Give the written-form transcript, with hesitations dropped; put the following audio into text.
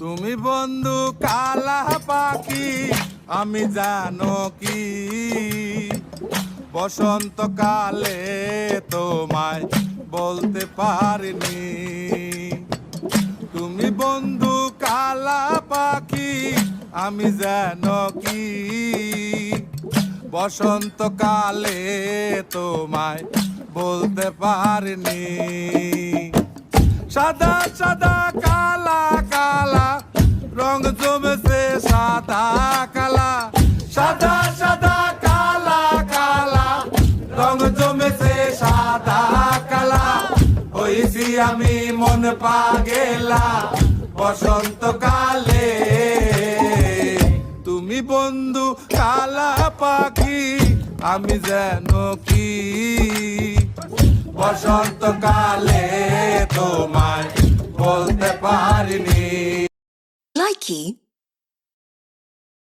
তুমি বন্ধু কালা পাখি, আমি জানো কি বসন্তকালে তোমায় বলতে পারিনি। তুমি বন্ধু কালা পাখি, আমি জানো কি বসন্তকালে তোমায় বলতে পারিনি। সাদা সাদা কালা কালা রং জমেছে সাদা কালা, সাদা সাদা কালা কালা রং জমেছে সাদা কালা। হইছি আমি মন পাগেলা বসন্তকালে। তুমি বন্ধু কালা পাখি, আমি যেন কি বসন্তকালে তোমায় বলতে পারিনি। Likey